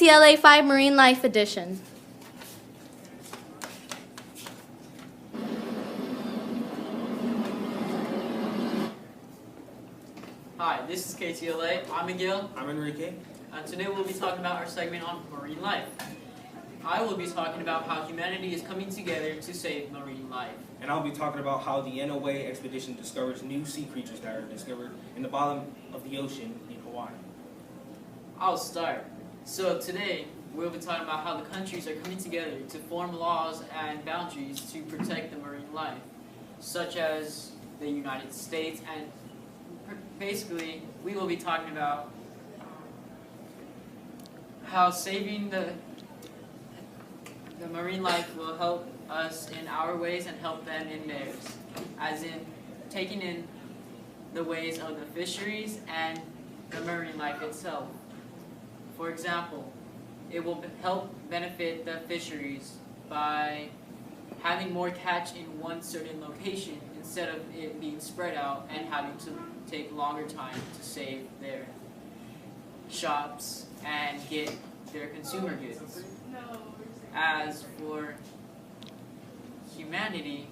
KTLA 5 Marine Life Edition. Hi, this is KTLA. I'm Miguel. I'm Enrique. And today we'll be talking about our segment on marine life. I will be talking about how humanity is coming together to save marine life. And I'll be talking about how the NOA expedition discovers new sea creatures that are discovered in the bottom of the ocean in Hawaii. I'll start. So today we'll be talking about how the countries are coming together to form laws and boundaries to protect the marine life, such as the United States, and basically we will be talking about how saving the marine life will help us in our ways and help them in theirs, as in taking in the ways of the fisheries and the marine life itself. For example, it will help benefit the fisheries by having more catch in one certain location instead of it being spread out and having to take longer time to save their shops and get their consumer goods. As for humanity,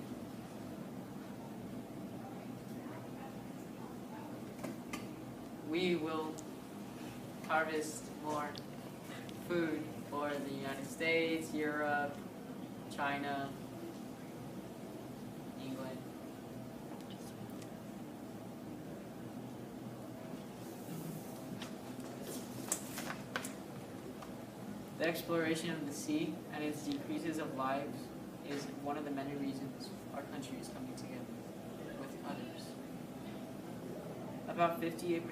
we will harvest more food for the United States, Europe, China, England. The exploration of the sea and its decreases of lives is one of the many reasons our country is coming together with others. About 58%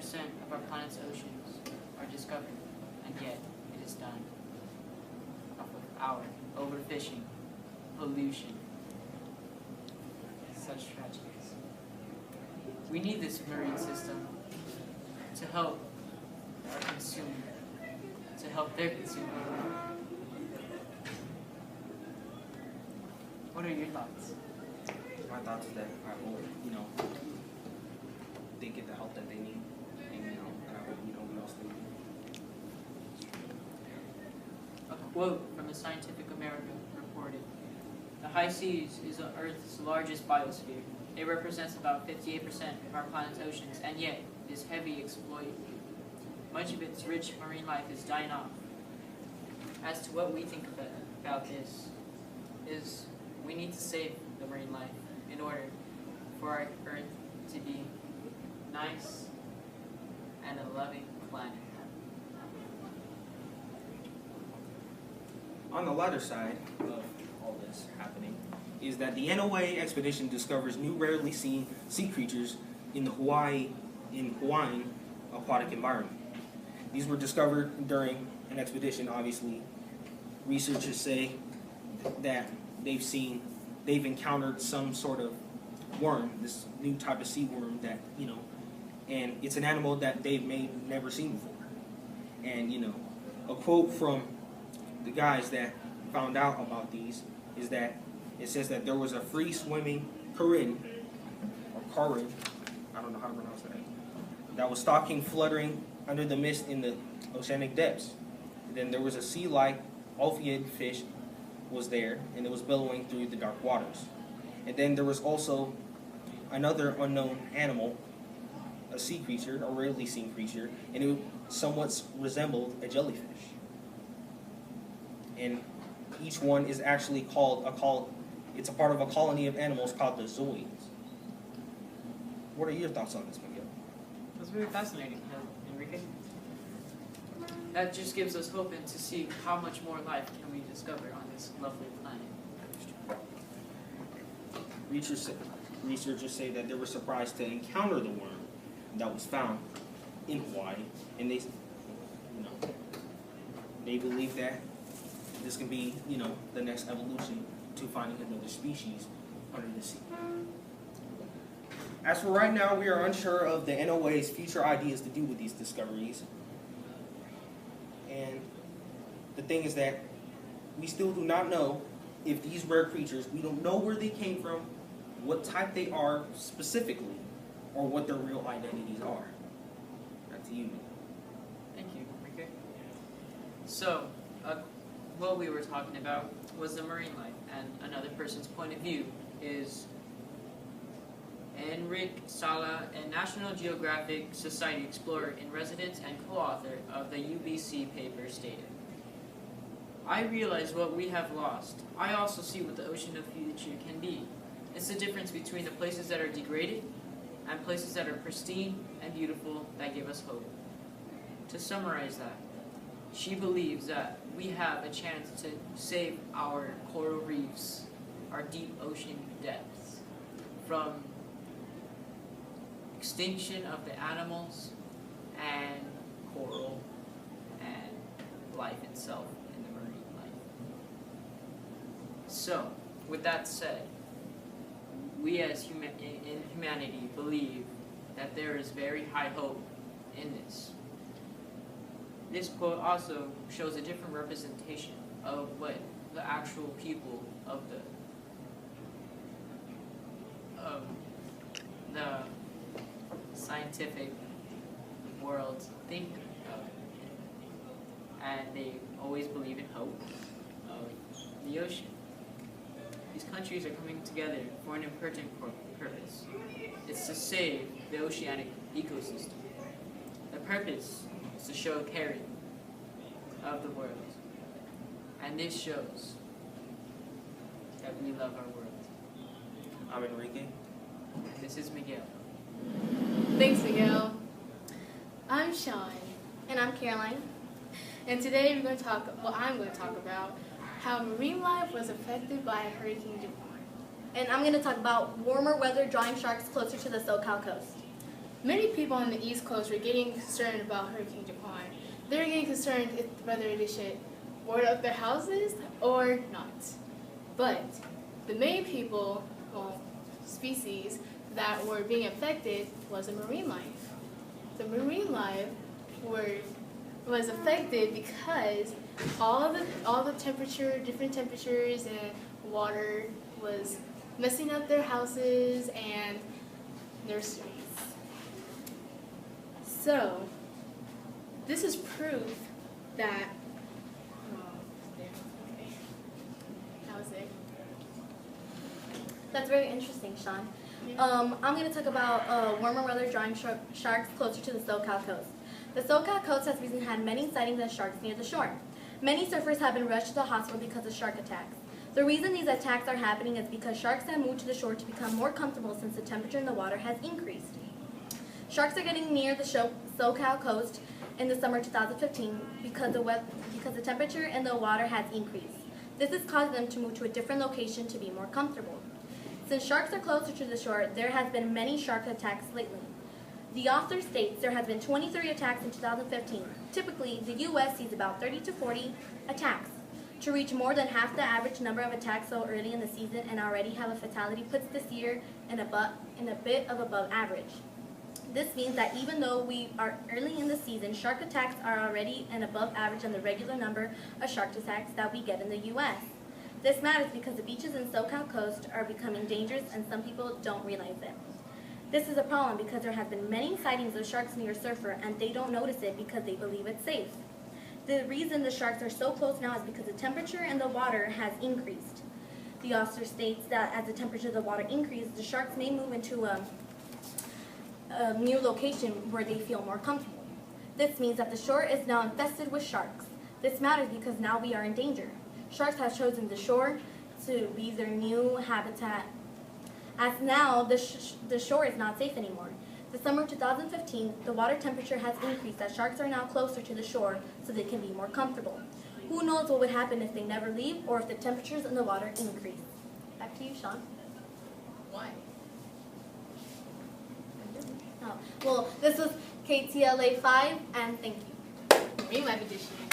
of our planet's oceans are discovered, and yet it is done off of our overfishing, pollution, such tragedies. We need this marine system to help our consumer, to help their consumer. What are your thoughts? My thoughts is that I hope, they get the help that they need, and and I hope we all stay. A quote from the Scientific American reported, "The high seas is the Earth's largest biosphere. It represents about 58% of our planet's oceans, and yet it is heavily exploited. Much of its rich marine life is dying off." As to what we think about this, is we need to save the marine life in order for our Earth to be nice and a loving planet. On the latter side of all this happening is that the NOA expedition discovers new rarely seen sea creatures in the Hawaiian aquatic environment. These were discovered during an expedition, obviously. Researchers say that they've encountered some sort of worm, this new type of sea worm that, and it's an animal that they've never seen before. And, a quote from the guys that found out about these is that it says that there was a free-swimming Karin, I don't know how to pronounce that was stalking, fluttering under the mist in the oceanic depths. And then there was a sea-like ophiid fish was there, and it was billowing through the dark waters. And then there was also another unknown animal, a sea creature, a rarely seen creature, and it somewhat resembled a jellyfish. And each one is actually it's a part of a colony of animals called the zoids. What are your thoughts on this, Miguel? That's very fascinating, Enrique. That just gives us hope and to see how much more life can we discover on this lovely planet. Researchers say that they were surprised to encounter the worm that was found in Hawaii, and they believe that this can be, the next evolution to finding another species under the sea. As for right now, we are unsure of the NOA's future ideas to do with these discoveries. And the thing is that we still do not know if these rare creatures, we don't know where they came from, what type they are specifically, or what their real identities are. Back to you. Thank you, Enrique. So, what we were talking about was the marine life, and another person's point of view is Enrique Sala, a National Geographic Society explorer in residence and co-author of the UBC paper, stated, "I realize what we have lost. I also see what the ocean of future can be. It's the difference between the places that are degraded and places that are pristine and beautiful that give us hope." To summarize that, she believes that we have a chance to save our coral reefs, our deep ocean depths, from extinction of the animals and coral and life itself in the marine life. So, with that said, we as in humanity believe that there is very high hope in this. This quote also shows a different representation of what the actual people of the scientific world think of it. And they always believe in hope of the ocean. These countries are coming together for an important purpose. It's to save the oceanic ecosystem. The purpose is to show caring of the world. And this shows that we love our world. I'm Enrique. This is Miguel. Thanks, Miguel. I'm Sean, And I'm Caroline. and today I'm going to talk about how marine life was affected by Hurricane Japan. And I'm going to talk about warmer weather drawing sharks closer to the SoCal coast. Many people on the East Coast were getting concerned about Hurricane Japan. They were getting concerned whether they should board up their houses or not. But the main species that were being affected was the marine life. The marine life was affected because all the different temperatures and water was messing up their houses and their streets. So, this is proof that, that was it. That's very interesting, Sean. I'm going to talk about warmer weather drawing sharks closer to the SoCal coast. The SoCal coast has recently had many sightings of sharks near the shore. Many surfers have been rushed to the hospital because of shark attacks. The reason these attacks are happening is because sharks have moved to the shore to become more comfortable since the temperature in the water has increased. Sharks are getting near the SoCal coast in the summer 2015 because the temperature in the water has increased. This has caused them to move to a different location to be more comfortable. Since sharks are closer to the shore, there has been many shark attacks lately. The author states there has been 23 attacks in 2015. Typically, the U.S. sees about 30 to 40 attacks. To reach more than half the average number of attacks so early in the season and already have a fatality puts this year in a bit of above average. This means that even though we are early in the season, shark attacks are already an above average on the regular number of shark attacks that we get in the U.S. This matters because the beaches in SoCal coast are becoming dangerous and some people don't realize it. This is a problem because there have been many sightings of sharks near a surfer and they don't notice it because they believe it's safe. The reason the sharks are so close now is because the temperature in the water has increased. The author states that as the temperature of the water increases, the sharks may move into a new location where they feel more comfortable. This means that the shore is now infested with sharks. This matters because now we are in danger. Sharks have chosen the shore to be their new habitat, as now the shore is not safe anymore. The summer of 2015, the water temperature has increased as sharks are now closer to the shore so they can be more comfortable. Who knows what would happen if they never leave or if the temperatures in the water increase. Back to you, Sean. Why? Oh, well, this was KTLA 5, and thank you. Marine Life Edition.